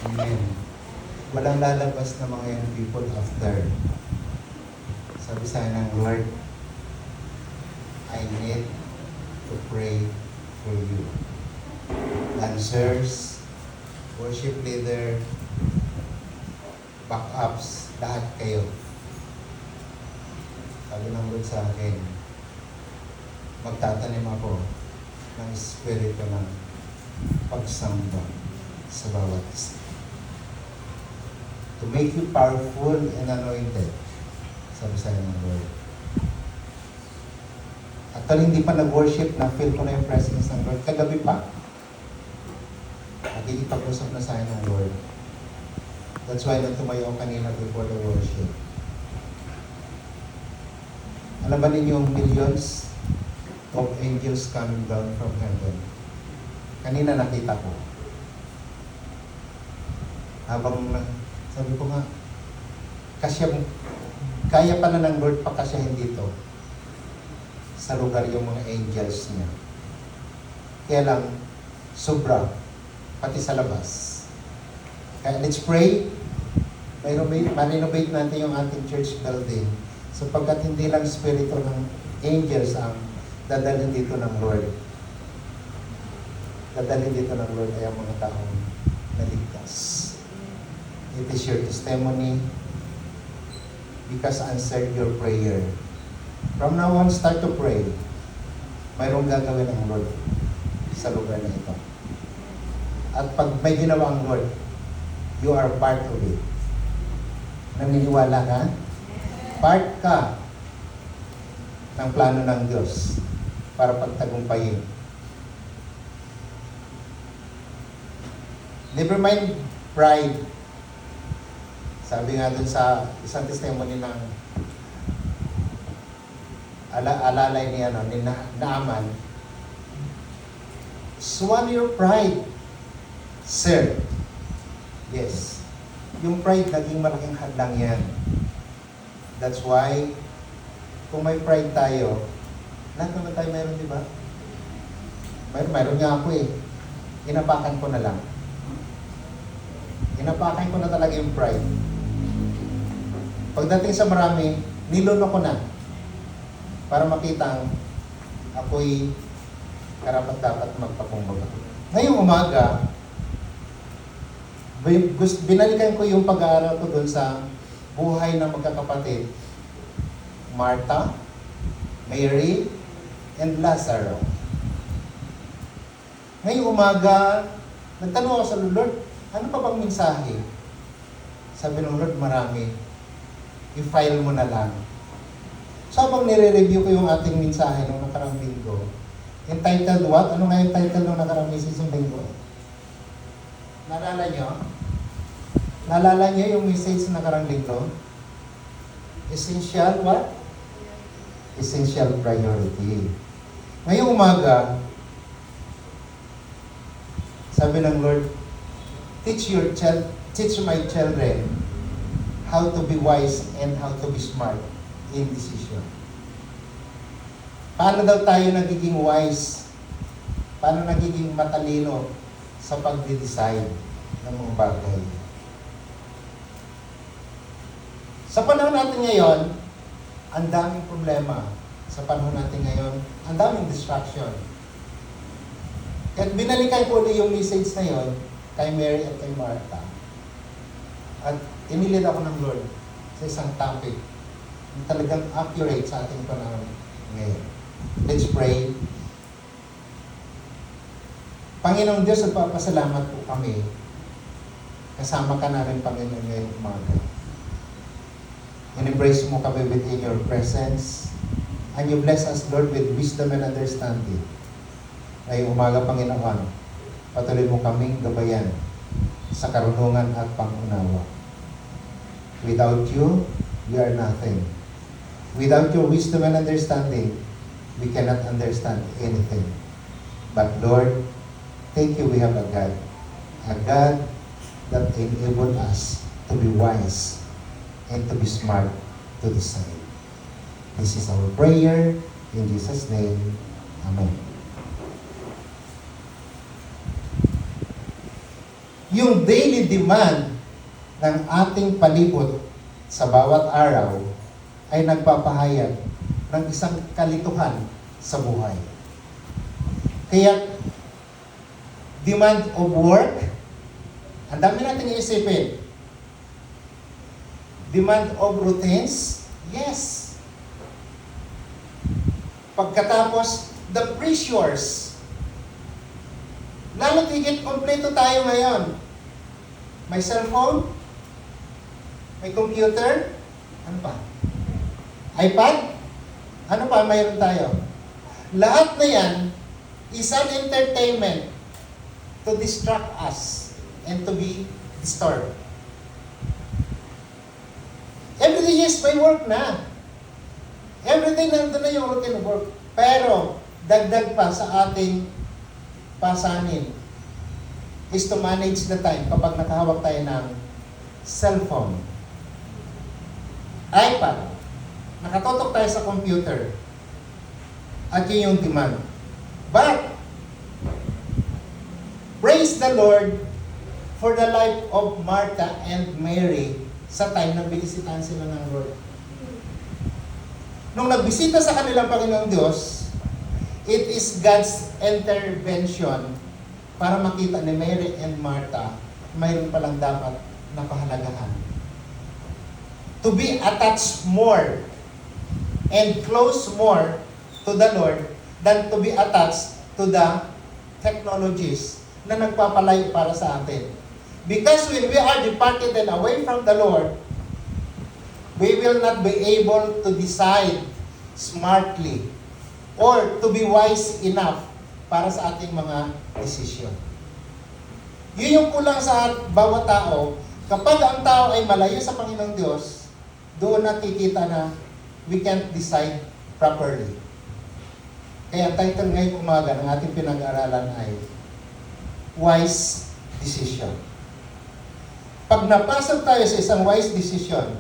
Amen. Walang lalabas na mga young people after. Sabi sa ng Lord, I need to pray for you. Dancers, worship leader, backups, lahat kayo. Sabi ng Lord sa akin, magtatanim ako ng espiritu ng pagsamba sa bawat isa. To make you powerful and anointed, sabi sa ng Lord. Actually, hindi pa nag-worship, na-feel ko na yung presence ng Lord. Kagabi pa, nakikipag-usap na sa akin ng Lord. That's why nung tumayo ako kanina before the worship. Alam ba ninyong millions of angels coming down from heaven? Kanina nakita ko. Habang sabi ko nga, kaya pala ng Lord pakasyahin dito sa lugar yung mga angels niya. Kaya lang, sobra, pati sa labas. Kaya let's pray, ma-renovate natin yung ating church building sapagkat hindi lang spirito ng angels ang dadalhin dito ng Lord. Dadalhin dito ng Lord ay ang mga taong naligtas. It is your testimony because answered your prayer. From now on, start to pray. Mayroong gagawin ng Lord sa lugar na ito. At pag may ginawa ang Lord, you are part of it. Naniniwala ka? Part ka ng plano ng Diyos para pagtagumpayin. Never mind pride. Sabi nga dun sa isang testimony ng alalay ni Naaman, swallow your pride, sir. Yes. Yung pride, naging malaking hadlang yan. That's why, kung may pride tayo, lahat naman tayo meron, di ba? Mayroon nga ako eh. Inapakan ko na lang. Inapakan ko na talaga yung pride. Pagdating sa marami, niluno ko na para makita ako'y karapat-dapat magpakumbaga. Ngayong umaga, binalikan ko yung pag-aaral ko doon sa buhay ng magkakapatid. Martha, Mary, and Lazarus. Ngayong umaga, nagtanong ako sa Lord, ano pa bang mensahe? Sabi ng Lord, marami. I-file mo na lang. So habang nire-review ko yung ating mensahe nung nakarang linggo, entitled what? Ano nga yung title nung nakarang isang linggo? Naalala nyo? Naalala nyo yung message na nakarang linggo? Essential what? Essential priority. Ngayong umaga, sabi ng Lord, teach my children how to be wise and how to be smart in decision. Paano daw tayo nagiging wise? Paano nagiging matalino sa pag-decide ng mga bagay? Sa panahon natin ngayon, ang daming problema. Sa panahon natin ngayon, ang daming distraction. At binalikan ko ulit yung message na yon kay Mary at kay Martha. At inilit ako ng Lord sa isang topic na talagang accurate sa ating panahon ngayon. Let's pray. Panginoong Diyos, nagpapasalamat po kami. Kasama ka namin, Panginoon, ngayong umaga. In-embrace mo kami within your presence. And you bless us, Lord, with wisdom and understanding. Ngayong umaga, Panginoon, patuloy mo kaming gabayan sa karunungan at pangunawa. Without you, we are nothing. Without your wisdom and understanding, we cannot understand anything. But Lord, thank you we have a God that enabled us to be wise and to be smart to decide. This is our prayer in Jesus' name. Amen. yung daily demand ng ating palibot sa bawat araw ay nagpapahayag ng isang kalituhan sa buhay. Kaya, demand of work, ang dami natin iisipin. Demand of routines, yes. Pagkatapos, the pressures. Lalo tigit, kompleto tayo ngayon. May cellphone, may computer, ano pa? iPad, ano pa mayroon tayo? Lahat na yan, isang entertainment to distract us and to be disturbed. Everyday, yes, may work na. Everyday nandun na yung routine of work. Pero, dagdag pa sa ating pasanin is to manage the time kapag nakahawak tayo ng cellphone, iPad, nakatotok tayo sa computer, at yun yung demand. But, praise the Lord for the life of Martha and Mary sa time na binisitahan sila ng Lord. Nung nagbisita sa kanilang Panginoong Diyos, it is God's intervention para makita ni Mary and Martha, mayroon palang dapat na pahalagahan. To be attached more and close more to the Lord than to be attached to the technologies na nagpapalayo para sa atin. Because when we are departed and away from the Lord, we will not be able to decide smartly or to be wise enough para sa ating mga desisyon. Yun yung kulang sa bawat tao. Kapag ang tao ay malayo sa Panginoong Diyos, doon nakikita na we can't decide properly. Kaya ang title ngayong umaga ng ating pinag-aaralan ay Wise Decision. Pag napasok tayo sa isang wise decision,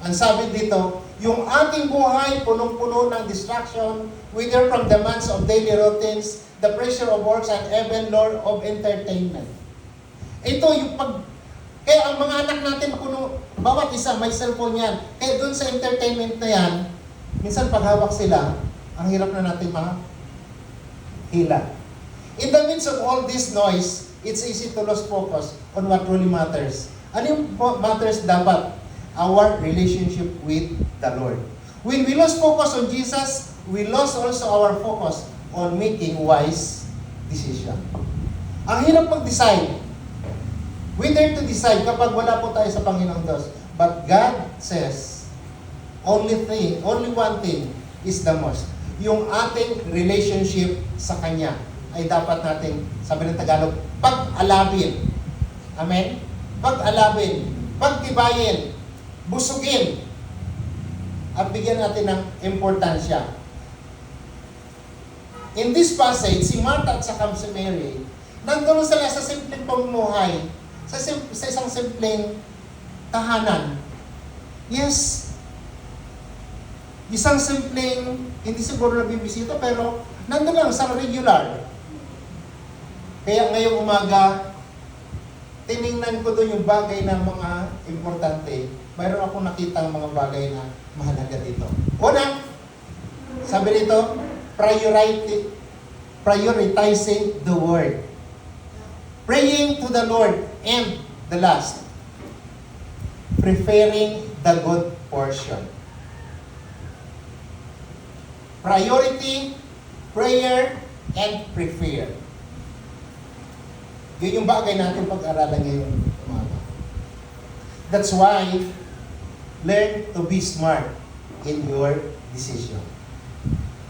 ang sabi dito, yung ating buhay punong-puno ng distraction, whether from demands of daily routines, the pressure of works, and even lure of entertainment. Ito yung kaya ang mga anak natin puno, bawat isa may cellphone yan. Kaya doon sa entertainment na yan, minsan paghawak sila, ang hirap na natin hila. In the midst of all this noise, it's easy to lose focus on what truly matters. Ano yung matters dapat? Our relationship with the Lord. When we lose focus on Jesus, we lose also our focus on making wise decision. Ang hirap mag-decide. Whether to decide kapag wala po tayo sa Panginoong Diyos. But God says, only one thing is the most. Yung ating relationship sa Kanya ay dapat nating, sabi ng Tagalog, pag-alabin. Amen? Pag-alabin, pagtibayin, busugin, at bigyan natin ng importansya. In this passage, si Martha at saka si Mary, nandun sila sa simpleng pamumuhay, sa isang simpleng tahanan. Yes, isang simpleng, hindi siguro nabibisita, pero nandun lang sa regular. Kaya ngayong umaga, tiningnan ko doon yung bagay na mga importante. Mayroon akong nakitang mga bagay na mahalaga dito. Una, sabi dito, prioritizing the Word. Praying to the Lord. And the last, preferring the good portion. Priority, prayer, and prefer. Yun yung bagay natin pag-aralan ngayong umaga. That's why, learn to be smart in your decision.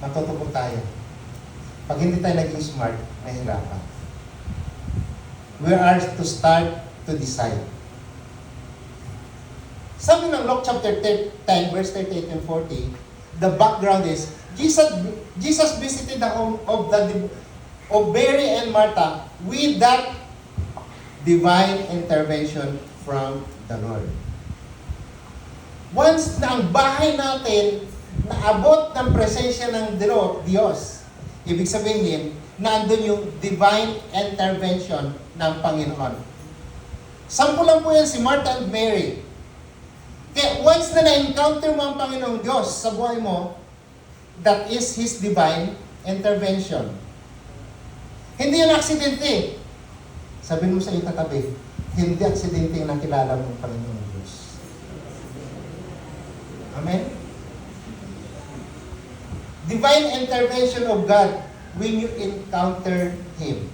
Matuto po tayo. Pag hindi tayo naging smart, mahirapan. We are to start to decide. Sabi ng Luke chapter 10, verse 38 and 40, the background is, Jesus visited the home of Mary and Martha with that divine intervention from the Lord. Once na ang bahay natin naabot ng presensya ng Diyos, ibig sabihin nandun yung divine intervention ng Panginoon. Sample lang po yan si Martha and Mary. Kaya once na na-encounter mo ang Panginoong Diyos sa buhay mo, that is His divine intervention. Hindi yan aksidente. Sabihin mo sa iyong katabi, hindi aksidente yung nakilala mo ang Panginoong Diyos. Amen? Divine intervention of God when you encounter Him.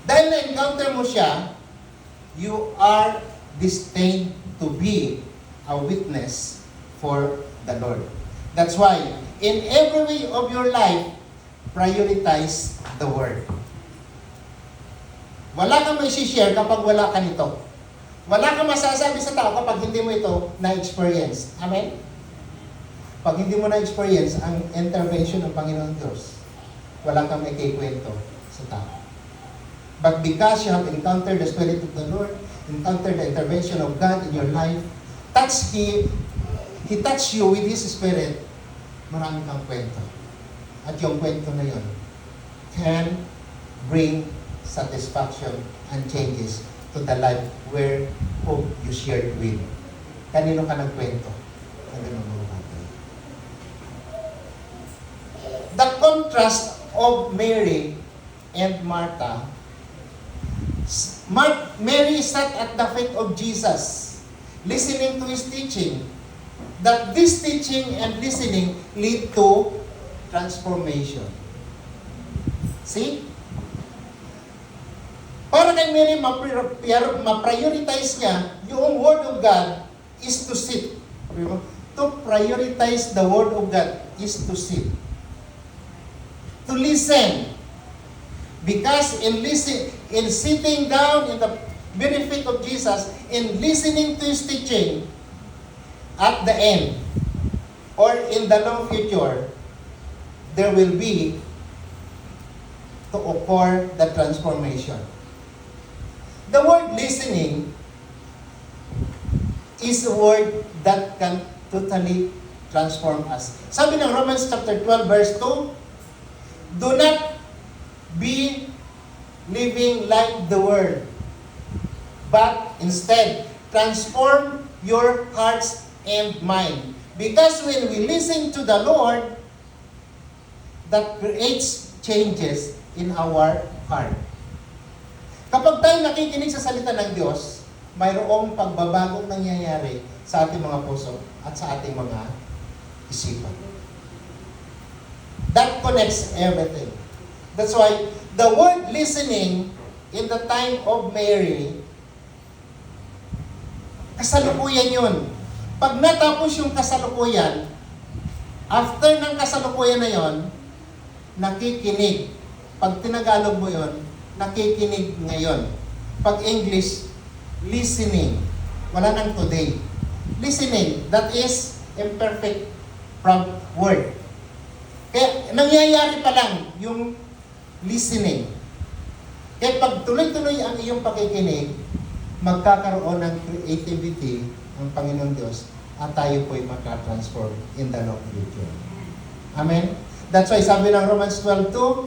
Dahil na-encounter mo siya, you are destined to be a witness for the Lord. That's why, in every way of your life, prioritize the Word. Wala kang may share kapag wala ka nito. Wala kang masasabi sa tao kapag hindi mo ito na-experience. Amen? Pag hindi mo na-experience ang intervention ng Panginoon Diyos, wala kang may kikwento sa tao. But because you have encountered the Spirit of the Lord, encountered the intervention of God in your life, He touched you with His Spirit, marami kang kwento. At yung kwento na yun can bring satisfaction and changes to the life where whom you shared with. Kanino ka nagkwento? Kanino mo batay? The contrast of Mary and Martha. Mary sat at the feet of Jesus, listening to His teaching. That this teaching and listening lead to transformation. See? Para kay Mary, ma-prioritize niya, yung Word of God is to sit. To prioritize the Word of God is to sit. To listen. Because in sitting down in the benefit of Jesus, in listening to His teaching, at the end, or in the long future, there will be to occur the transformation. The word listening is a word that can totally transform us. Sabi ng Romans chapter 12 verse 2, do not be living like the world, but instead transform your hearts and mind. Because when we listen to the Lord, that creates changes in our heart. Kapag tayo nakikinig sa salita ng Diyos, mayroong pagbabagong nangyayari sa ating mga puso at sa ating mga isipan. That connects everything. That's why the word listening in the time of Mary, kasalukuyan yun. Pag natapos yung kasalukuyan, after ng kasalukuyan na yon, nakikinig. Pag tinagalog mo yon, nakikinig ngayon. Pag English, listening. Wala nang today. Listening, that is imperfect word. Kaya nangyayari pa lang yung listening. Kaya pag tuloy-tuloy ang iyong pakikinig, magkakaroon ng creativity ang Panginoon Diyos at tayo po'y makatransform in the long future. Amen? That's why sabi ng Romans 12:2,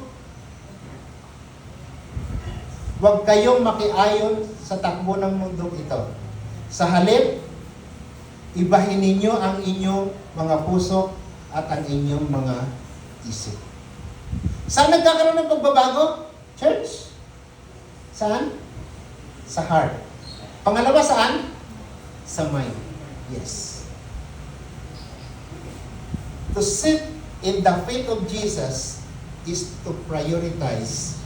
huwag kayong makiayon sa takbo ng mundong ito. Sa halip, ibahin ninyo ang inyong mga puso at ang inyong mga isip. Saan nagkakaroon ng pagbabago? Church? Saan? Sa heart. Pangalawa, saan? Sa mind. Yes. To sit in the feet of Jesus is to prioritize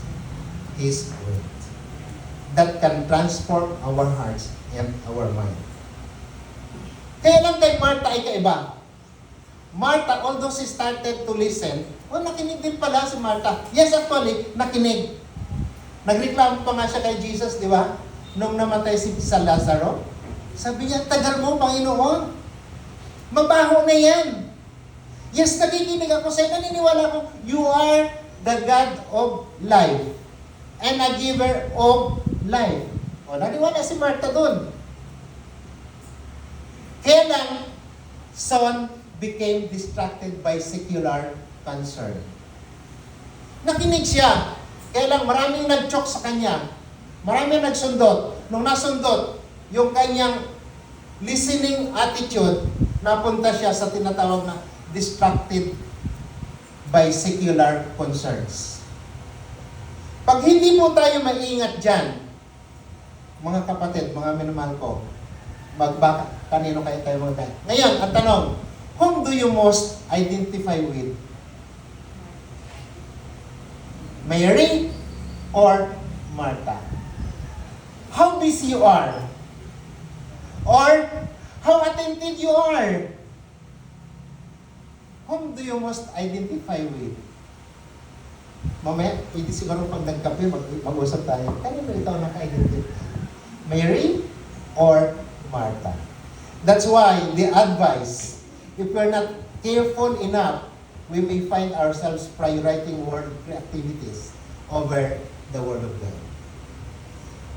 His word that can transform our hearts and our mind. Kaya lang kay Martha ay kaiba. Martha, although she started to listen, nakinig din pala si Martha. Yes, actually, nakinig. Nagreklamo pa nga siya kay Jesus, di ba? Nung namatay si Lazaro. Sabi niya, tagal mo, Panginoon. Mabaho na yan. Yes, nakikinig ako sa'yo. Naniniwala ko, you are the God of life and a giver of life. O, naniwala si Martha dun. Kaya lang, son became distracted by secular concern. Nakinig siya. Kaya lang, maraming nag-choke sa kanya. Marami nagsundot. Nung nasundot, yung kanyang listening attitude, napunta siya sa tinatawag na distracted by secular concerns. Pag hindi po tayo maingat dyan, mga kapatid, mga minamahal ko, magbaka, kanino kayo tayo magkaya? Ngayon, ang tanong, whom do you most identify with? Mary or Martha? How busy you are? Or how attentive you are? Whom do you most identify with? Mamaya, pwede siguro pag nagkape, mag-usap tayo. Kanino ito naka-identify? Mary or Martha? That's why the advice, if we're not careful enough, we may find ourselves prioritizing worldly activities over the Word of God.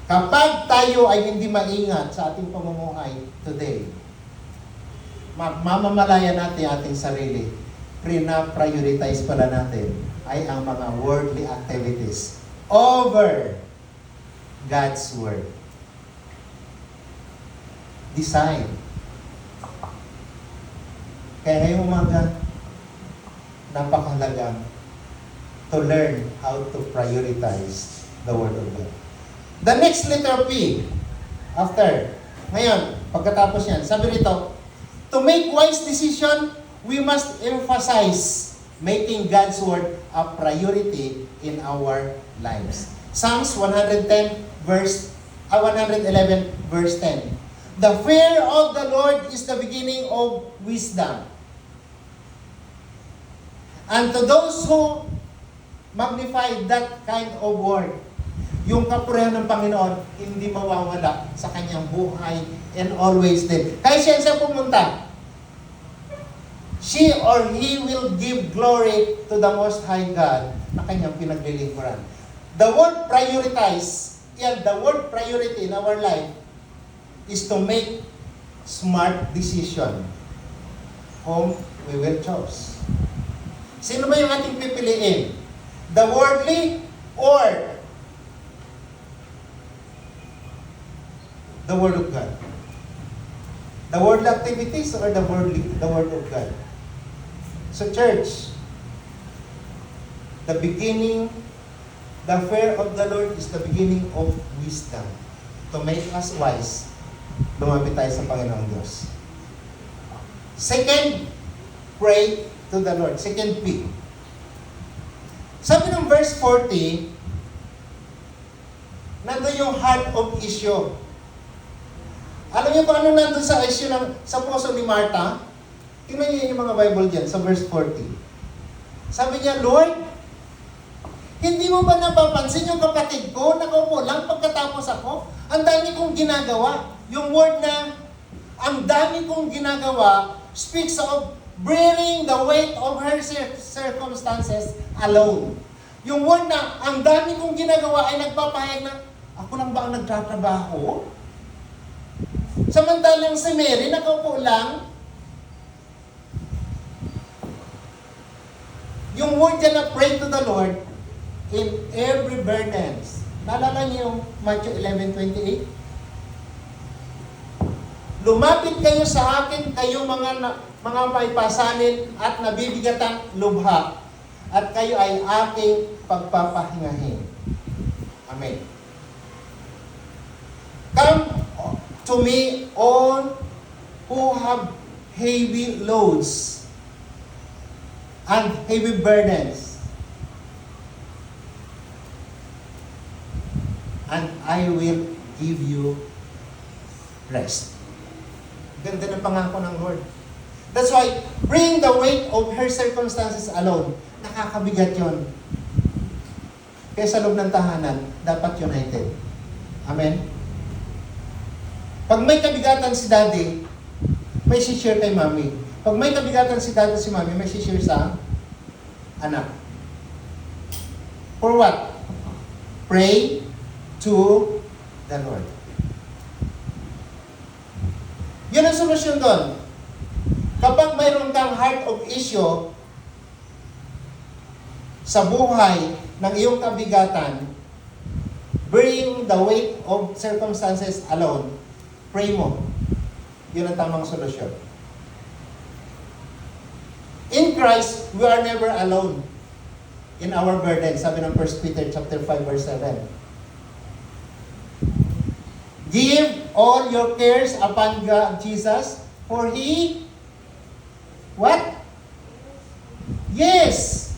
Kapag tayo ay hindi maingat sa ating pamumuhay today, mamamalaya natin ating sarili, prioritize pala natin ay ang mga worldly activities over God's Word. Design. Kaya ngayong umaga, napakahalaga to learn how to prioritize the Word of God. The next letter P, after. Ngayon, pagkatapos yan, sabi nito, to make wise decision, we must emphasize making God's Word a priority in our lives. Psalms 111 verse 10. The fear of the Lord is the beginning of wisdom. And to those who magnify that kind of word, yung kapurihan ng Panginoon, hindi mawawala sa kanyang buhay and always din. Kahit siya pumunta, she or he will give glory to the Most High God na kanyang pinaglilingkuran. The word prioritize, the word priority in our life is to make smart decision whom we will choose. Sino ba yung ating pipiliin? The worldly or the Word of God? The worldly activities or the Word of God? So church, the fear of the Lord is the beginning of wisdom. To make us wise, lumapit tayo sa Panginoong Diyos. Second, pray to the Lord. Second P. Sabi ng verse 40, nandun yung heart of issue. Alam niyo kung ano nandun sa issue sa puso ni Martha? Tingnan niyo yung mga Bible dyan sa verse 40. Sabi niya, Lord, hindi mo ba napapansin yung kapatid ko? Nakaupo lang pagkatapos ako. Ang dami kong ginagawa. Yung word na, ang dami kong ginagawa, speaks of bearing the weight of her circumstances alone. Yung word na, ang dami kong ginagawa ay nagpapahayag na, ako lang ba ang nagtatrabaho? Samantalang si Mary, nakaupo lang. Yung word dyan na pray to the Lord, in every burdens. Naalala niyo yung Matthew 11:28? Lumapit kayo sa akin, kayong mga may pasanin at nabibigatang lubha, at kayo ay aking pagpapahingahin. Amen. Come to me all who have heavy loads and heavy burdens, and I will give you rest. Ganda ng pangako ng Lord. That's why, bring the weight of her circumstances alone. Nakakabigat yon. Kaya sa loob ng tahanan, dapat united. Amen? Pag may kabigatan si daddy, may share kay mami. Pag may kabigatan si daddy si mami, may share sa anak. For what? Pray to the Lord. Yun ang solusyon doon. Kapag mayroon kang heart of issue sa buhay ng iyong kabigatan, bearing the weight of circumstances alone, pray mo. Yun ang tamang solusyon. In Christ, we are never alone in our burden. Sabi ng 1 Peter chapter 5 verse 7. Give all your cares upon God, Jesus, for He, what? Yes!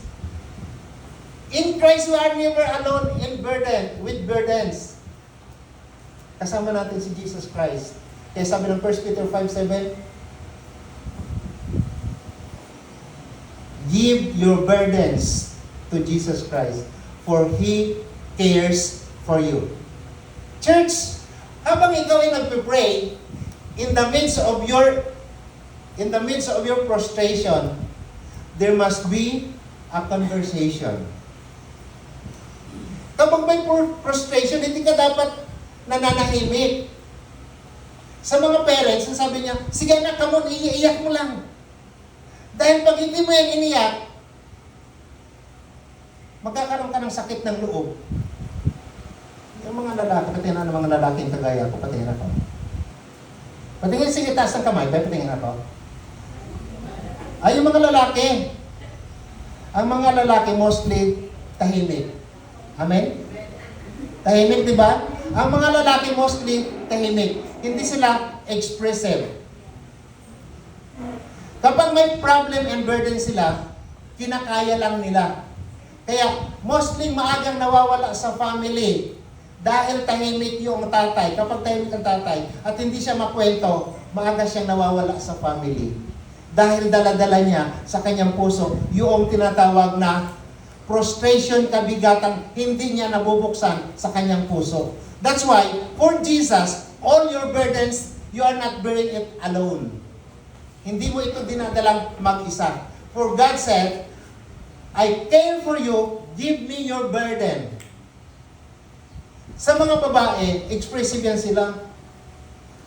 In Christ, we are never alone in with burdens. Kasama natin si Jesus Christ. Kaya sabi ng 1 Peter 5:7, give your burdens to Jesus Christ, for He cares for you. Church, habang ikaw ay nagpe-pray, in the midst of your frustration, there must be a conversation. Kapag may frustration, hindi ka dapat nananahimik. Sa mga parents, ang sabi niya, sige na, come on, iiyak mo lang. Dahil pag hindi mo yan iniyak, magkakaroon ka ng sakit ng loob. Yung mga lalaki, patingin ng mga lalaki yung kagaya ko, patingin ako. Patingin, sige, taas ng kamay, patingin ako. Ay, yung mga lalaki. Ang mga lalaki mostly tahimik. Amen? Tahimik, di ba? Ang mga lalaki mostly tahimik. Hindi sila expressive. Kapag may problem and burden sila, kinakaya lang nila. Kaya mostly maagang nawawala sa family dahil tahimik yung tatay. Kapag tahimik ang tatay at hindi siya makwento, maaga siyang nawawala sa family. Dahil dala-dala niya sa kanyang puso yung tinatawag na frustration, kabigatang hindi niya nabubuksan sa kanyang puso. That's why, for Jesus, all your burdens, you are not bearing it alone. Hindi mo ito dinadalang mag-isa. For God said, I care for you, give me your burden. Sa mga babae, expressive yan sila.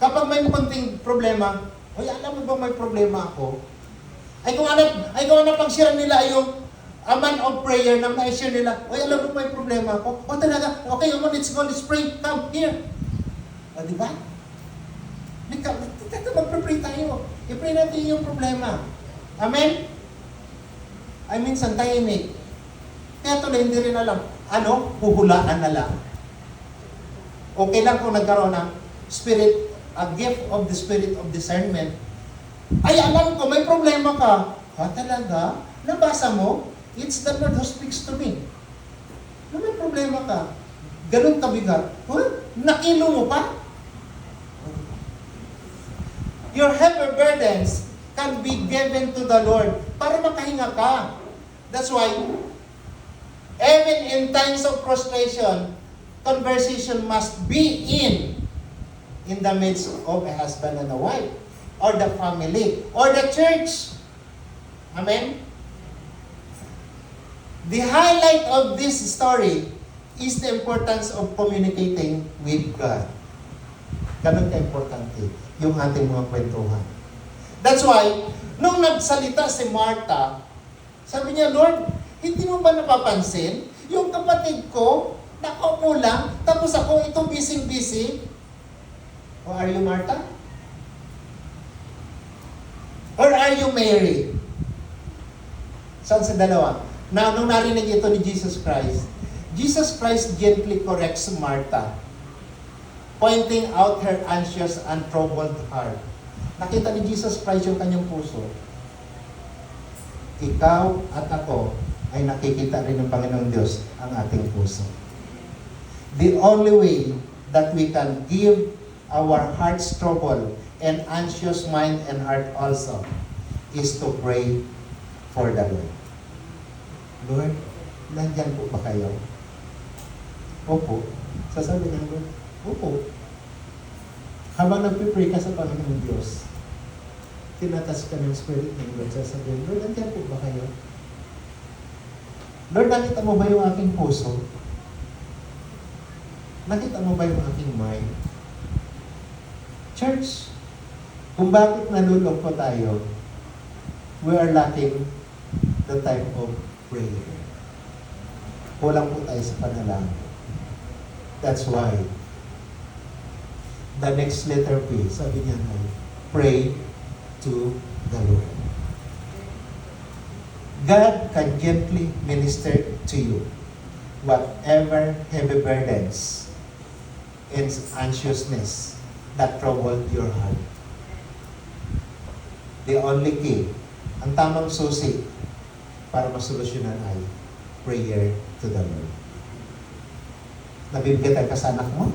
Kapag may konting problema, oy, alam mo ba may problema ako? Ay kung ano pang share nila ay yung a man of prayer na na-share nila, oy, alam mo may problema ako? O talaga, okay, let's go, let's pray, come, here. O, di ba? Magpre-pray tayo. I-pray natin yung problema. Amen? I mean, tahimik. Kaya tuloy, hindi rin alam. Ano? Huhulaan na lang. Okay lang kung nagkaroon ng a gift of the spirit of discernment. Ay, alam ko, may problema ka. Ha, talaga? Nabasa mo? It's the Lord who speaks to me. Na may problema ka. Ganun kabigat. Huh? Nakilo mo pa? Your heavy burdens can be given to the Lord para makahinga ka. That's why, even in times of frustration, conversation must be in the midst of a husband and a wife, or the family, or the church. Amen? The highlight of this story is the importance of communicating with God. Ganun ka-importante yung ating mga kwentuhan. That's why, nung nagsalita si Martha, sabi niya, Lord, hindi mo ba napapansin? Yung kapatid ko, nakaupo lang, tapos ako itong busy-busy. Or are you Martha? Or are you Mary? Saan sa dalawa? Nung narinig ito ni Jesus Christ gently corrects Martha, pointing out her anxious and troubled heart. Nakita ni Jesus Christ yung kanyang puso. Ikaw at ako ay nakikita rin ng Panginoong Diyos ang ating puso. The only way that we can give our heart's trouble and anxious mind and heart also is to pray for the Lord. Lord, nandyan po ba kayo? Opo. Sasabi ng Lord, opo. Habang nagpipray ka sa Panginoong Diyos, tinatas ka ng Spirit ng Lord. Sasabihin, Lord, nandyan po ba kayo? Lord, nakita mo ba yung aking puso? Nakita mo ba yung aking mind? Church, kung bakit nalulungkot tayo, we are lacking the type of prayer. Kulang po tayo sa panalangin. That's why, the next letter P, sabi niya ay, pray to the Lord. God can gently minister to you whatever heavy burdens and anxiousness that troubled your heart. The only key, ang tamang susi para masolusyonan ay prayer to the Lord. Nabibigatan ka sa anak mo?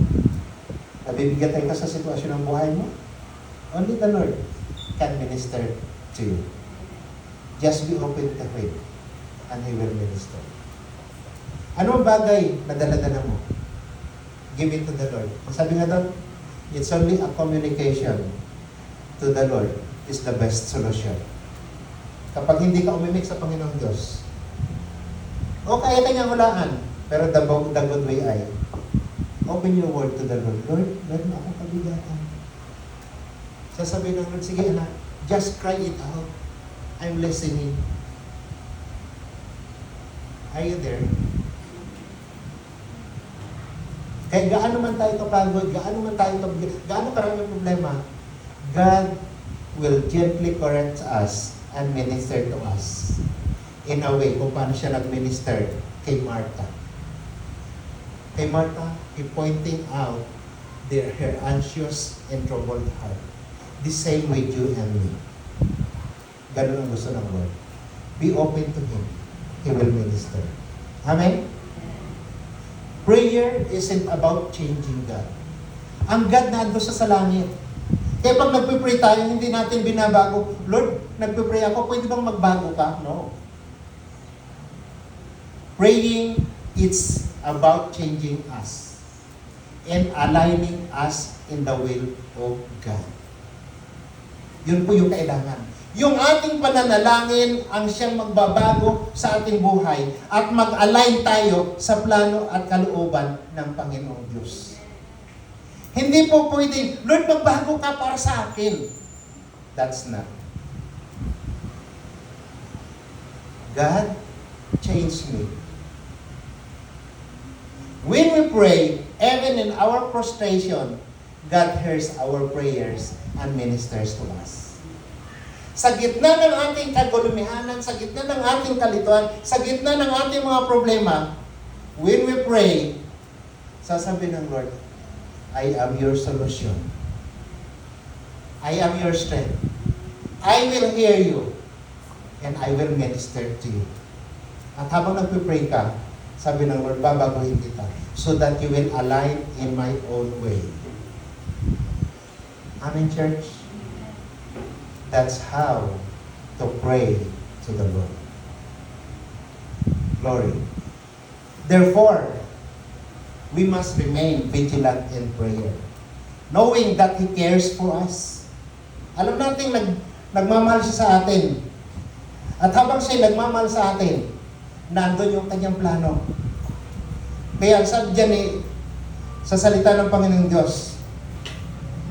Nabibigatan ka sa sitwasyon ng buhay mo? Only the Lord can minister to you. Just be open to Him and He will minister. Ano ang bagay na dala-dala mo? Give it to the Lord. Sabi nga doon, it's only a communication to the Lord is the best solution. Kapag hindi ka umimik sa Panginoong Diyos, o kaya kanyang hulaan, pero the good way ay, open your word to the Lord. Lord, meron akong kabigatan. Sasabihin ng Lord, sige anak, just cry it out. I'm listening. Are you there? Kaya gaano man tayo kapagod, gaano man tayo kabigatan, gaano karami problema, God will gently correct us and minister to us in a way kung paano siya nag-minister kay Martha. Kay Martha, He pointing out her anxious and troubled heart. The same with you and me. Ganun ang gusto ng Lord. Be open to Him. He will minister. Amen? Prayer isn't about changing God. Ang God na ando sa langit. Kaya pag nagpipray tayo, hindi natin binabago. Lord, nagpipray ako, pwede bang magbago ka? No. Praying, it's about changing us and aligning us in the will of God. Yun po yung kailangan. Yung ating pananalangin ang siyang magbabago sa ating buhay at mag-align tayo sa plano at kalooban ng Panginoong Diyos. Hindi po pwedeng, Lord, magbago ka para sa akin. That's not. God, change me. When we pray, even in our frustration, God hears our prayers and ministers to us. Sa gitna ng ating kagulumihanan, sa gitna ng ating kalituan, sa gitna ng ating mga problema, when we pray, sasabihin ng Lord, I am your solution. I am your strength. I will hear you and I will minister to you. At habang nagpipray ka, sabi ng Lord, babaguhin kita so that you will align in my own way. Amen, church? That's how to pray to the Lord. Glory. Therefore, we must remain vigilant in prayer, knowing that He cares for us. Alam natin, nagmamahal siya sa atin. At habang siya nagmamahal sa atin, nandun yung kanyang plano. Kaya sabi dyan sa salita ng Panginoong Diyos,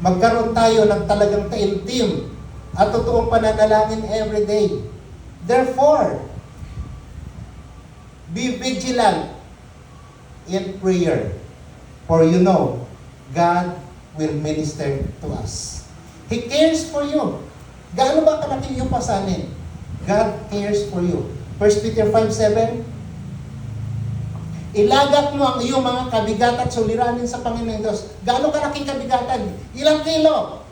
magkaroon tayo ng talagang taimtim at totoong pananalangin every day. Therefore, be vigilant in prayer. For you know, God will minister to us. He cares for you. Gaano ba kalaki yung pasanin? God cares for you. 1 Peter 5:7, ilagak mo ang iyong mga kabigat at suliranin sa Panginoong Diyos. Gaano kalaking kabigatan? Ilang kilo?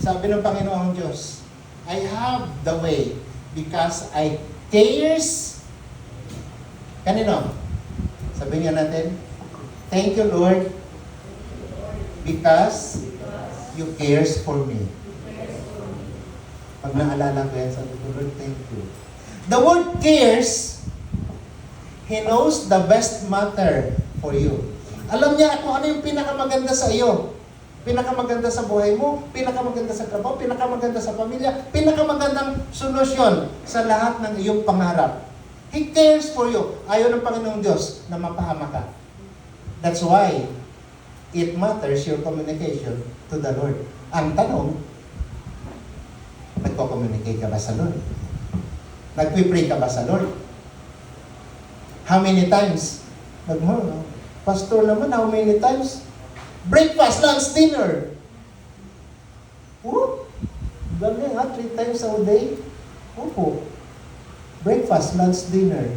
Sabi ng Panginoong Diyos, I have the way because I cares. Kanino? Sabi niya natin, thank you, Lord, because you cares for me. Pag naalala ko yan, sabi ko, Lord, thank you. The word cares, He knows the best matter for you. Alam niya kung ano yung pinakamaganda sa iyo. Pinakamaganda sa buhay mo, pinakamaganda sa trabaho, pinakamaganda sa pamilya, pinakamagandang solusyon sa lahat ng iyong pangarap. He cares for you. Ayaw ng Panginoong Diyos na mapahama ka. That's why it matters your communication to the Lord. Ang tanong, nagko-communicate ka ba sa Lord? Nagpipray ka ba sa Lord? How many times? Pastor naman, how many times? Breakfast, lunch, dinner. Dami nga, 3 times a day. Opo. Breakfast, lunch, dinner.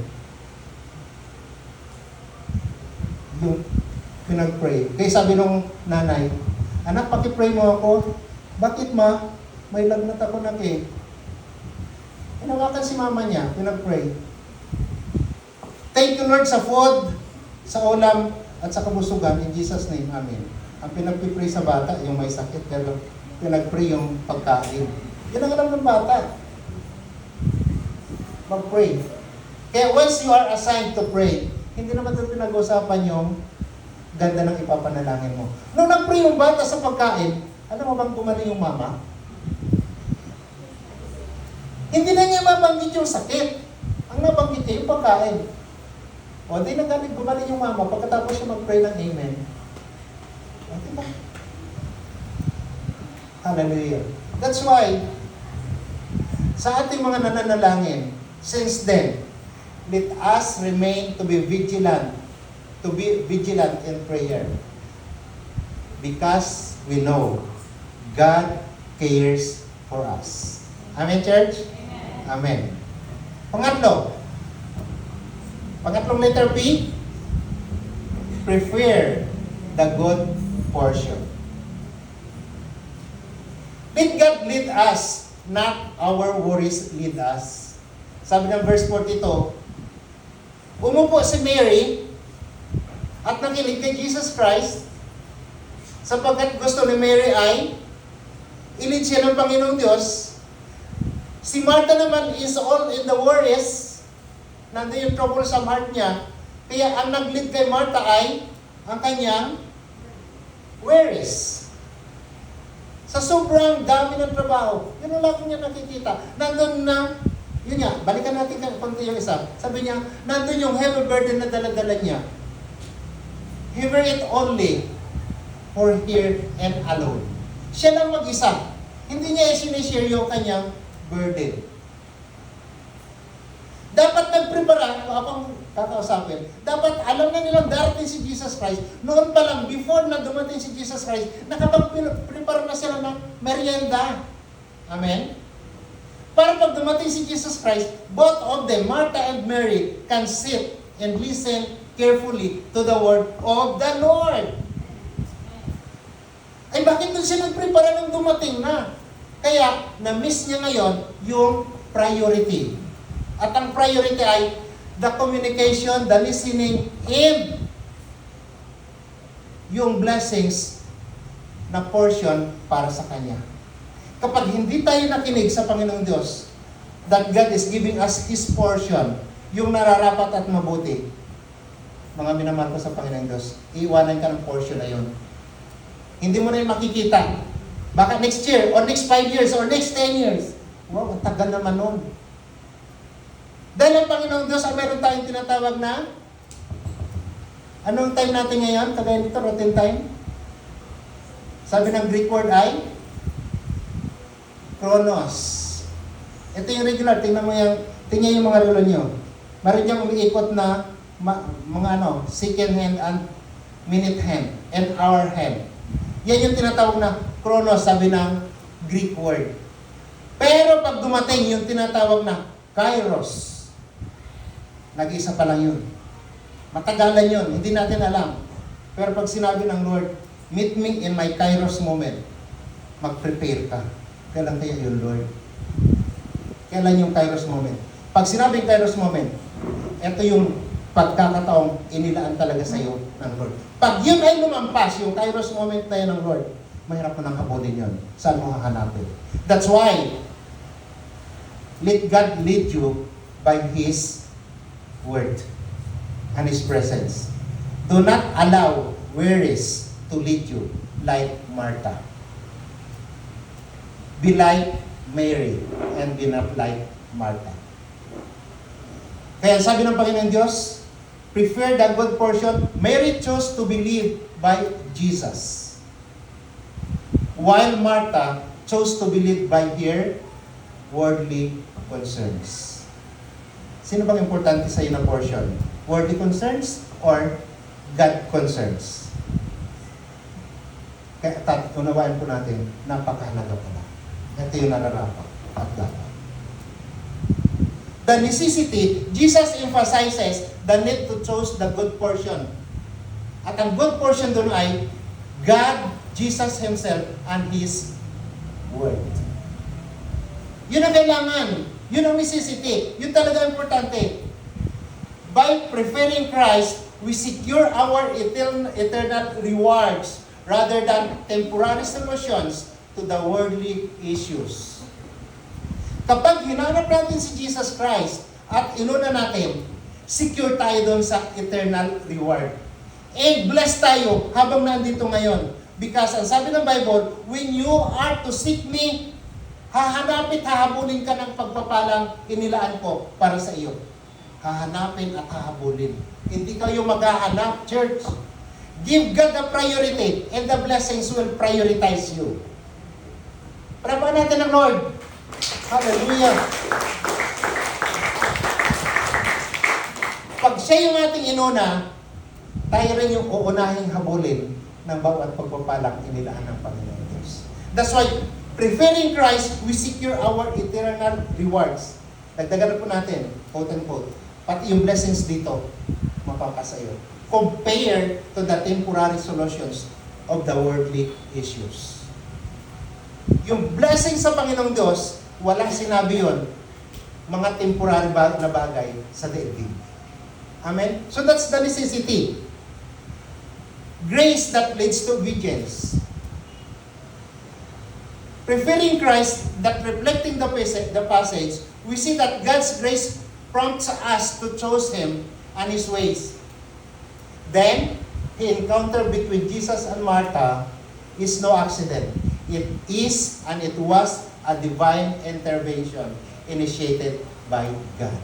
Yung pinag-pray. Kaya sabi nung nanay, anak, paki-pray mo ako. Bakit ma? May lagnat ako na Hinawakan si mama niya, pinag-pray. Thank you Lord sa food, sa ulam, at sa kabusugan. In Jesus' name, Amen. Ang pinag-pray sa bata, yung may sakit, pero pinag-pray yung pagkain. Yun ang alam ng bata. Mag-pray. Kaya once you are assigned to pray, hindi naman ito pinag-usapan yung ganda ng ipapanalangin mo. Nung nag-pray yung bata sa pagkain, alam mo bang gumaling yung mama? Hindi na niya mabanggit yung sakit. Ang nabanggit niya yung pagkain. O di na gumaling yung mama pagkatapos siya mag-pray ng Amen. O diba? Hallelujah. That's why, sa ating mga nananalangin, since then, let us remain to be vigilant in prayer. Because we know God cares for us. Amen, church? Amen. Pangatlong letter P, prefer the good portion. Let God lead us, not our worries lead us. Sabi ng verse 42, umupo si Mary at nakinig kay Jesus Christ sapagkat gusto ni Mary ay ilid siya ng Panginoong Diyos. Si Martha naman is all in the worries. Nandun yung troublesome heart niya. Kaya ang nag-lead kay Martha ay ang kanyang worries. Sa sobrang dami ng trabaho, yun ang lang niya nakikita. Nandun na, yun nga, balikan natin konti yung isa. Sabi niya, nandun yung heavy burden na dala-dala niya. He bear it only for here and alone. Siya lang mag-isa. Hindi niya sinishare yung kanyang burden. Dapat nagprepara, habang kakausapin, dapat alam na nilang darating si Jesus Christ. Noon pa lang, before na dumating si Jesus Christ, nakapag-prepare na sila ng merienda. Amen? Para pag dumating si Jesus Christ, both of them, Martha and Mary, can sit and listen carefully to the word of the Lord. Ay bakit doon siya nagprepara nang dumating na? Kaya, na-miss niya ngayon yung priority. At ang priority ay the communication, the listening, and yung blessings na portion para sa Kanya. Kapag hindi tayo nakinig sa Panginoong Diyos, that God is giving us His portion, yung nararapat at mabuti, mga minamahal ko sa Panginoong Diyos, iiwanan ka ng portion na yun. Hindi mo na yung makikita. Baka next year, or next 5 years, or next 10 years. Wow, ang tagal naman nun. Dahil ang Panginoong Diyos, meron tayong tinatawag na, anong time natin ngayon? Kagaya nito, routine time? Sabi ng Greek word ay, chronos. Ito yung regular, tingnan yung mga relo nyo. Meron niyang umiikot na, second hand and minute hand, and hour hand. Yan yung tinatawag na chronos, sabi ng Greek word. Pero pag dumating yung tinatawag na kairos, nag-isa pa lang yun. Matagalan yun, hindi natin alam. Pero pag sinabi ng Lord, meet me in my kairos moment, mag-prepare ka. Kailan kaya yun, Lord? Kailan yung kairos moment? Pag sinabing kairos moment, ito yung pagkakataong inilaan talaga sa iyo ng Lord. Pag yun ay lumampas, yung kairos moment na yun ng Lord, mahirap mo nang habulin yun. Saan mo hahanapin? That's why, let God lead you by His Word and His presence. Do not allow worries to lead you like Martha. Be like Mary and be not like Martha. Kaya sabi ng Panginoon Diyos, prefer the good portion. Mary chose to believe by Jesus, while Martha chose to believe by her worldly concerns. Sino bang importante sa iyo na portion? Worldly concerns or God concerns. Kaya unawaan po natin, napakahalaga pala. Ito yung nararapat at dapat. The necessity, Jesus emphasizes the need to choose the good portion. At ang good portion doon ay God, Jesus Himself, and His Word. Yun ang kailangan. Yun ang necessity. Yun talaga importante. By preferring Christ, we secure our eternal rewards rather than temporary solutions to the worldly issues. Kapag hinanap natin si Jesus Christ at inuna natin, secure tayo doon sa eternal reward. And blessed tayo habang nandito ngayon. Because ang sabi ng Bible, when you are to seek me, hahanapin, hahabulin ka ng pagpapalang inilaan ko para sa iyo. Hahanapin at hahabulin. Hindi kayo maghahanap, church. Give God the priority and the blessings will prioritize you. Parapan natin ang Lord. Hallelujah. Pag siya yung ating inuna, tayo rin yung uunahing habulin ng bawat pagpapalang inilaan ng Panginoon Diyos. That's why, preferring Christ, we secure our eternal rewards. Dagdagan po natin, quote and quote, pati yung blessings dito, mapapasayo. Compared to the temporary solutions of the worldly issues. Yung blessing sa Panginoong Diyos, walang sinabi yon, mga temporary na bagay sa daigdig. Amen? So that's the necessity. Grace that leads to obedience. Preferring Christ, that reflecting the passage, we see that God's grace prompts us to choose Him and His ways. Then, the encounter between Jesus and Martha is no accident. It is and it was a divine intervention initiated by God.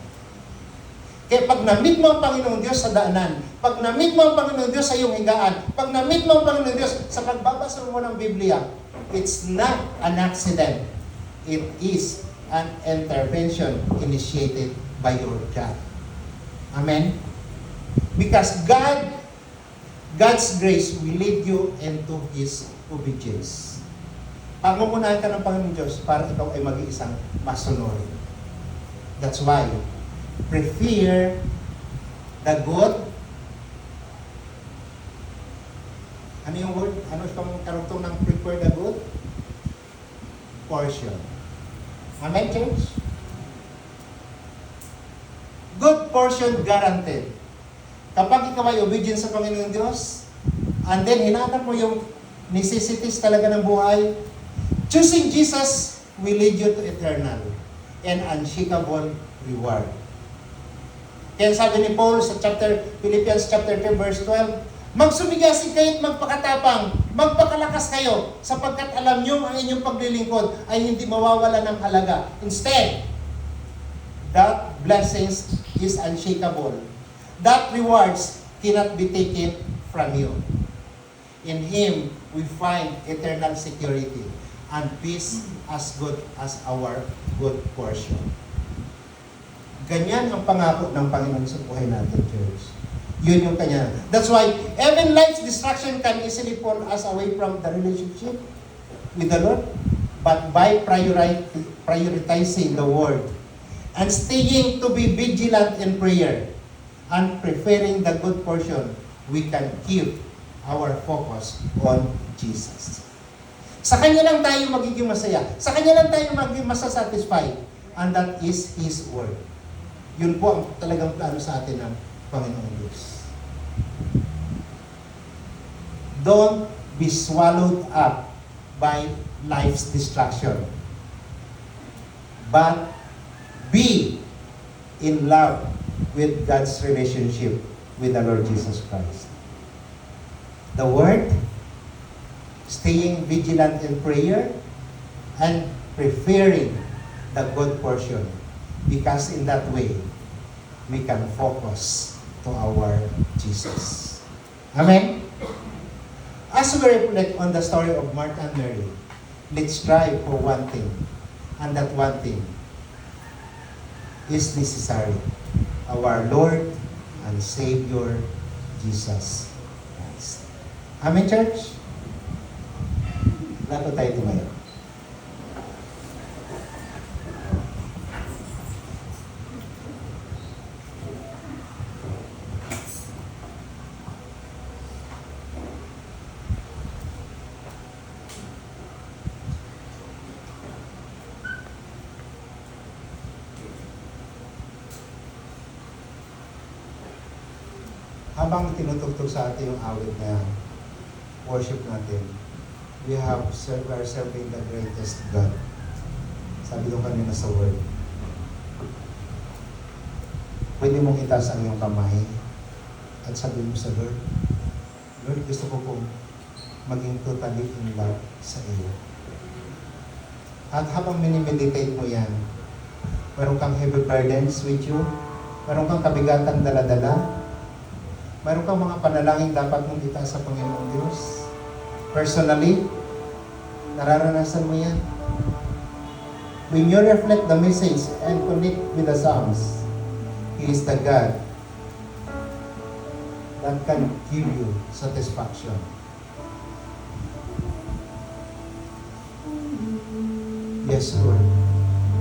Kaya pag na-meet mo ang Panginoong Diyos sa daanan, pag na-meet mo ang Panginoong Diyos sa iyong higaan, pag na-meet mo ang Panginoong Diyos sa pagbabasa mo ng Biblia, it's not an accident. It is an intervention initiated by your God. Amen? Because God's grace will lead you into His obedience. Pangungunahan ka ng Panginoong Diyos para ikaw ay mag-iisang masunurin. That's why, prefer the good. Ano yung word? Ano itong karugtong ng prefer the good? Portion. Amen, church? Good portion guaranteed. Kapag ikaw ay obedient sa Panginoon Diyos, and then hinanap mo yung necessities talaga ng buhay, choosing Jesus will lead you to eternal and unshakable reward. Kaya sabi ni Paul sa Philippians chapter 3 verse 12, magsumigasig kayo at magpakatapang, magpakalakas kayo, sapagkat alam nyo ang inyong paglilingkod ay hindi mawawala ng halaga. Instead, that blessings is unshakable. That rewards cannot be taken from you. In Him, we find eternal security and peace as good as our good portion. Ganyan ang pangako ng Panginoon sa buhay natin, church. Yun yung kanya. That's why, even life's distraction can easily pull us away from the relationship with the Lord. But by prioritizing the Word and staying to be vigilant in prayer and preferring the good portion, we can keep our focus on Jesus. Sa Kanya lang tayo magiging masaya. Sa Kanya lang tayo magiging masasatisfied. And that is His Word. Yun po ang talagang plano sa atin ng Panginoon Diyos. Don't be swallowed up by life's distraction. But be in love with God's relationship with the Lord Jesus Christ. The Word, staying vigilant in prayer, and preferring the good portion. Because in that way, we can focus to our Jesus. Amen? As we reflect on the story of Martha and Mary, let's strive for one thing. And that one thing is necessary. Our Lord and Savior, Jesus Amen, church? Lahat tayo tumayo. Habang tinutugtog sa atin yung awit na worship natin, we are serving the greatest God. Sabi ko kanina sa word. Pwede mong itaas ang iyong kamay at sabi mo sa Lord, Lord, gusto ko pong maging totally in love sa iyo. At habang minimeditate mo yan, meron kang heavy burdens with you, meron kang kabigatang dala-dala, meron kang mga panalangin dapat mong itaas sa Panginoong Diyos. Personally, nararanasan mo yan. When you reflect the message and connect with the Psalms, He is the God that can give you satisfaction. Yes, Lord.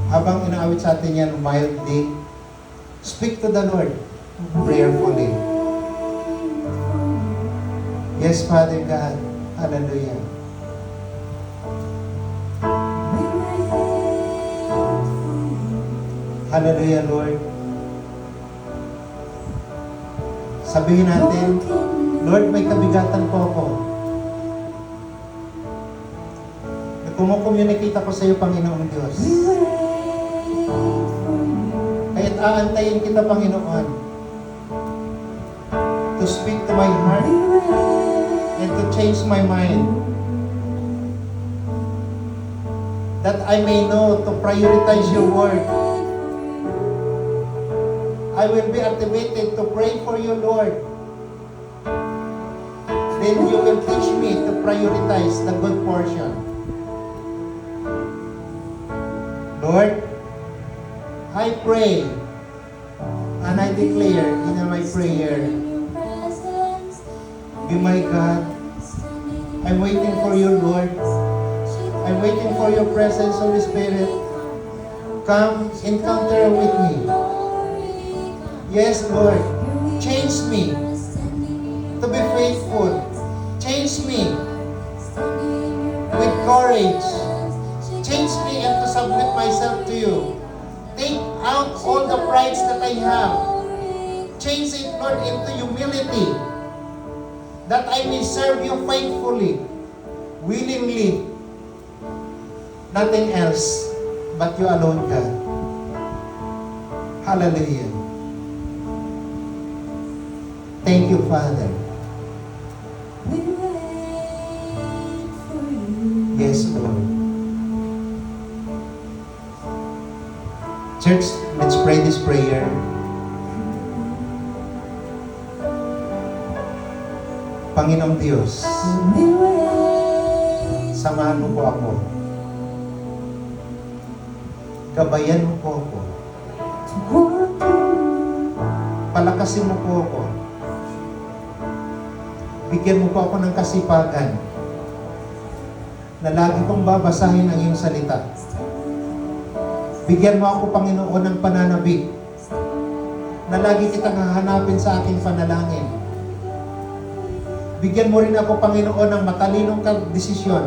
Habang inaawit sa atin yan mildly, speak to the Lord prayerfully. Yes, Father God. Hallelujah. Hallelujah, Lord. Sabihin natin, Lord, may kabigatan po ako. Kumukomunikate ako sa iyo, Panginoong Diyos. Kaya't aantayin kita, Panginoon, to speak to my heart and to change my mind, that I may know to prioritize your word. I will be activated to pray for you, Lord. Then you will teach me to prioritize the good portion. Lord, I pray and I declare in my prayer, be my God. I'm waiting for you, Lord. I'm waiting for your presence, Holy Spirit. Come, encounter with me. Yes, Lord. Change me to be faithful. Change me with courage. Change me and to submit myself to you. Take out all the prides that I have. Change it, Lord, into humility, that I may serve you faithfully, willingly. Nothing else but you alone, God. Hallelujah. Thank you, Father. Yes, Lord. Church, let's pray this prayer. Panginoong Diyos, samahan mo po ako. Gabayan mo po ako. Palakasin mo po ako. Bigyan mo po ako ng kasipagan na lagi kong babasahin ang iyong salita. Bigyan mo ako, Panginoon, ng pananabik na lagi kitang hahanapin sa aking panalangin. Bigyan mo rin ako, Panginoon, ng matalinong desisyon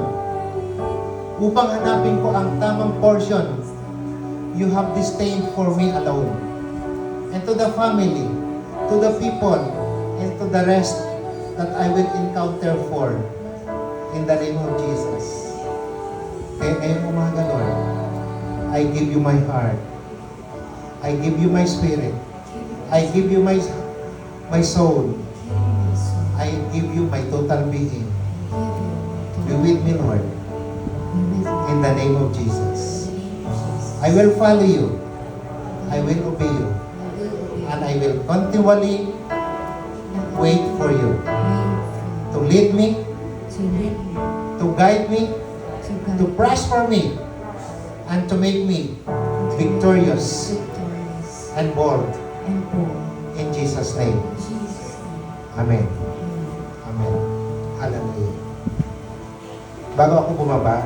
upang hanapin ko ang tamang portion you have destined for me alone. And to the family, to the people, and to the rest that I will encounter for. In the name of Jesus. Kaya ngayong umaga, Lord, I give you my heart. I give you my spirit. I give you my soul. I give you my total being. Be with me, Lord. In the name of Jesus. I will follow you. I will obey you. And I will continually wait for you to lead me, to guide me, to prosper me, and to make me victorious and bold. In Jesus' name. Amen. Amen. Hallelujah. bago ako bumaba,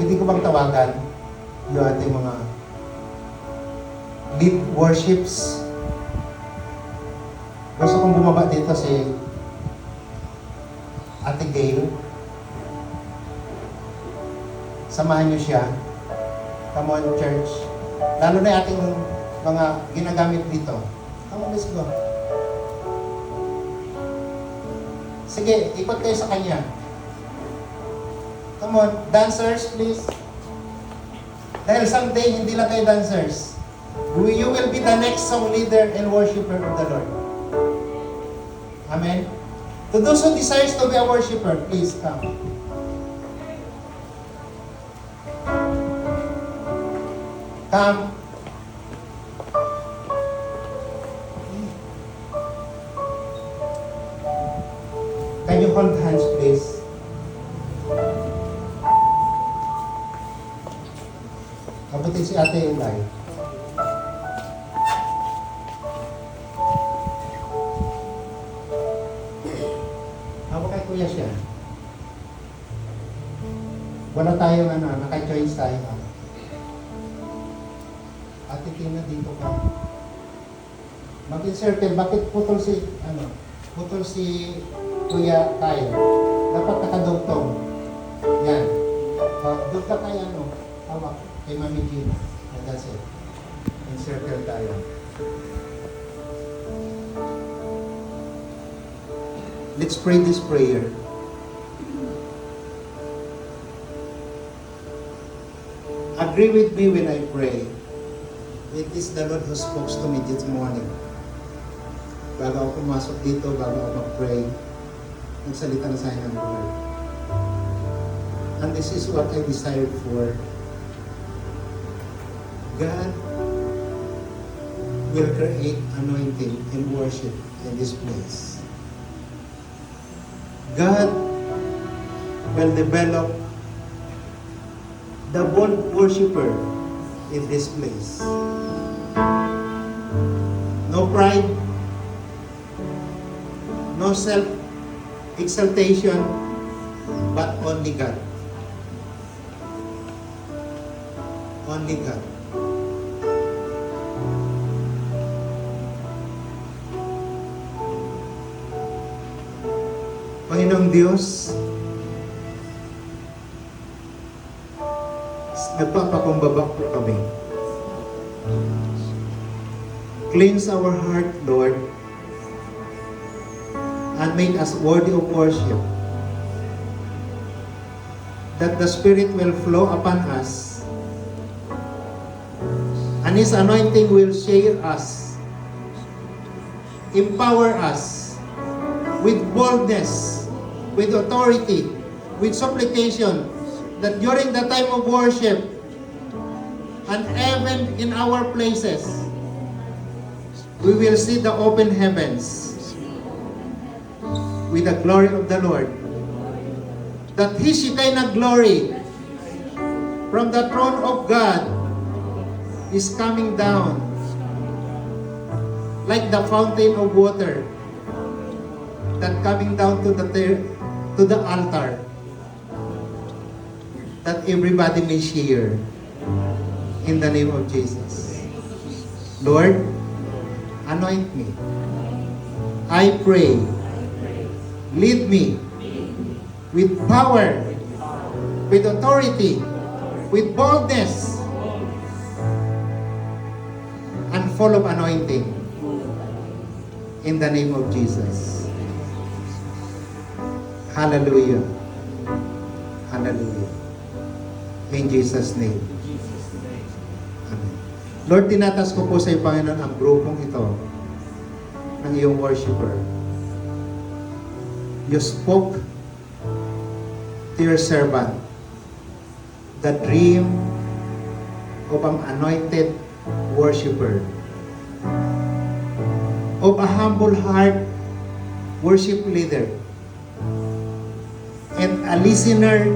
pwede ko bang tawagan yung ating mga lead worships? Gusto kong bumaba dito si Ate Gail. Samahan niyo siya. Come on, church. Lalo na yung ating mga ginagamit dito. Come on, let's go. Sige, ikot kayo sa kanya. Come on, dancers, please. Dahil someday, hindi lang kayo dancers. You will be the next song leader and worshiper of the Lord. Amen? To those who desires to be a worshiper, please come. Come. Can you hold hands, please? Kabutin si Ate Eli. Hawak kay Kuya siya. Wala tayong naka-choice tayo. Ate Tina, dito ka. Mag-circle, bakit putol si Kuya tayo? Dapat nakadugtong. Yan. Doon ka kay hawak kay Mami Gina. And that's it. In-circle tayo. Let's pray this prayer. Agree with me when I pray. It is the Lord who spoke to me this morning. Bago ako pumasok dito, bago ako mag-pray, nagsalita na sa akin ng Lord. And this is what I desire for. God will create anointing and worship in this place. God will develop the bold worshiper in this place. No pride, no self-exaltation, but only God. Only God. Panginoong Diyos, nagpapakumbaba po kami. Cleanse our heart, Lord, and make us worthy of worship. That the Spirit will flow upon us, and His anointing will share us, empower us with boldness, with authority, with supplication, that during the time of worship, and even in our places, we will see the open heavens with the glory of the Lord. That His Shekinah glory from the throne of God is coming down like the fountain of water that coming down to the altar, that everybody may share in the name of Jesus. Lord, anoint me. I pray. Lead me with power, with authority, with boldness, and full of anointing in the name of Jesus. Hallelujah. Hallelujah. In Jesus' name. Amen. Lord, tinatas ko po sa iyo, Panginoon, ang grupong ito ng iyong worshiper. You spoke to your servant the dream of an anointed worshiper, of a humble heart worship leader, and a listener,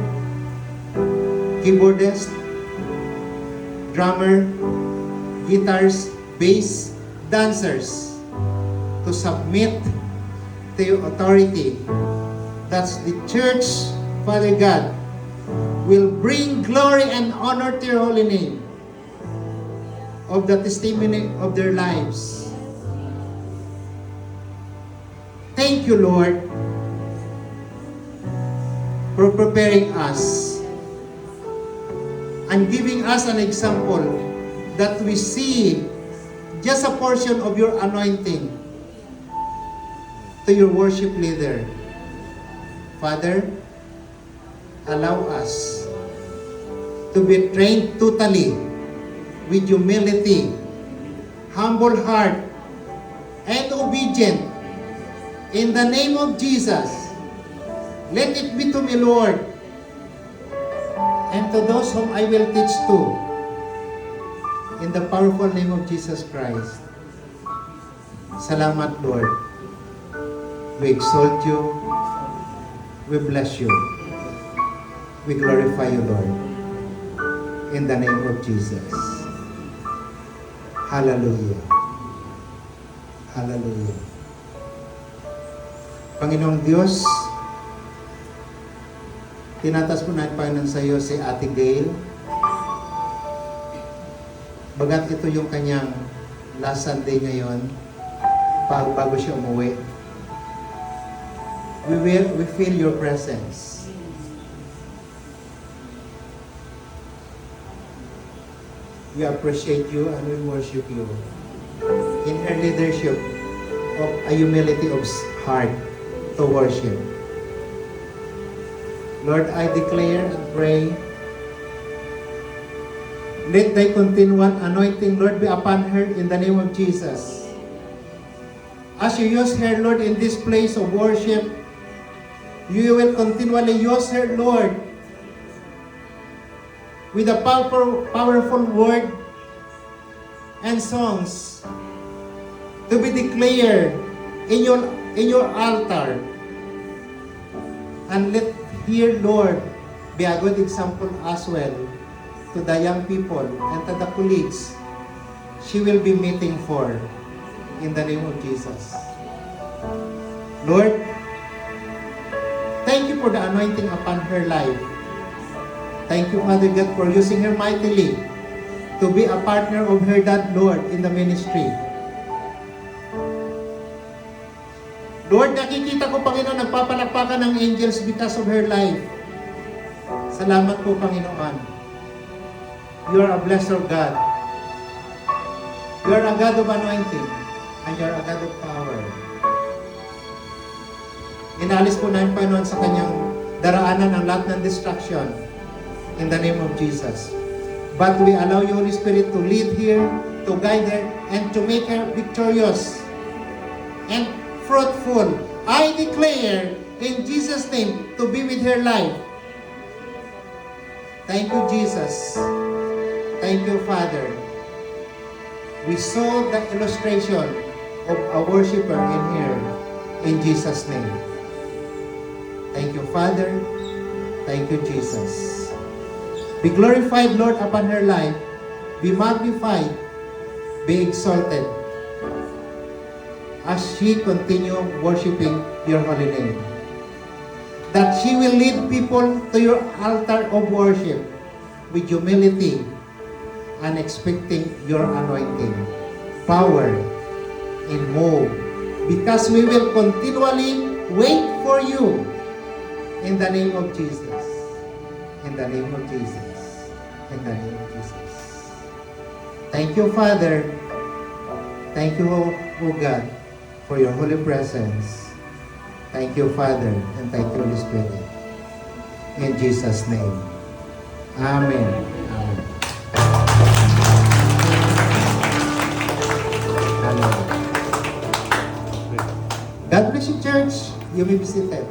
keyboardist, drummer, guitars, bass, dancers, to submit to your authority. That's the church Father God, will bring glory and honor to your holy name of the testimony of their lives. Thank you, Lord, for preparing us and giving us an example that we see just a portion of your anointing to your worship leader. Father, allow us to be trained totally with humility, humble heart, and obedient. In the name of Jesus, let it be to me, Lord, and to those whom I will teach to. In the powerful name of Jesus Christ. Salamat, Lord. We exalt you. We bless you. We glorify you, Lord. In the name of Jesus. Hallelujah. Hallelujah. Panginoong Diyos, tinatas po natin, Panginoon, sa iyo si Ate Gail. Bagat ito yung kanyang last Sunday ngayon, bago siya umuwi. We feel your presence. We appreciate you and we worship you in her leadership of a humility of heart to worship. Lord, I declare and pray, let thy continual anointing, Lord, be upon her in the name of Jesus. As you use her, Lord, in this place of worship, you will continually use her, Lord, with a powerful word and songs to be declared in your altar. And let here, Lord, be a good example as well to the young people and to the colleagues she will be meeting for, in the name of Jesus. Lord, thank you for the anointing upon her life. Thank you, Father God, for using her mightily to be a partner of her dad, Lord, in the ministry. Lord, nakikita ko, Panginoon, nagpapalakpakan ng angels because of her life. Salamat po, Panginoon. You are a blessed God. You are a God of anointing. And you are a God of power. Inalis po namin, Panginoon, sa kanyang daraanan ang lahat ng destruction in the name of Jesus. But we allow you, Holy Spirit, to lead here, to guide her, and to make her victorious and fruitful. I declare in Jesus' name to be with her life. Thank you, Jesus. Thank you, Father. We saw the illustration of a worshiper in here in Jesus' name. Thank you, Father. Thank you, Jesus. Be glorified, Lord, upon her life. Be magnified. Be exalted as she continue worshiping your holy name. That she will lead people to your altar of worship with humility and expecting your anointing, power, and move. Because we will continually wait for you in the name of Jesus. In the name of Jesus. In the name of Jesus. Thank you, Father. Thank you, O God, for your holy presence. Thank you, Father, and thank you, Holy Spirit. In Jesus' name. Amen. Amen. God bless you, church. You may be seated.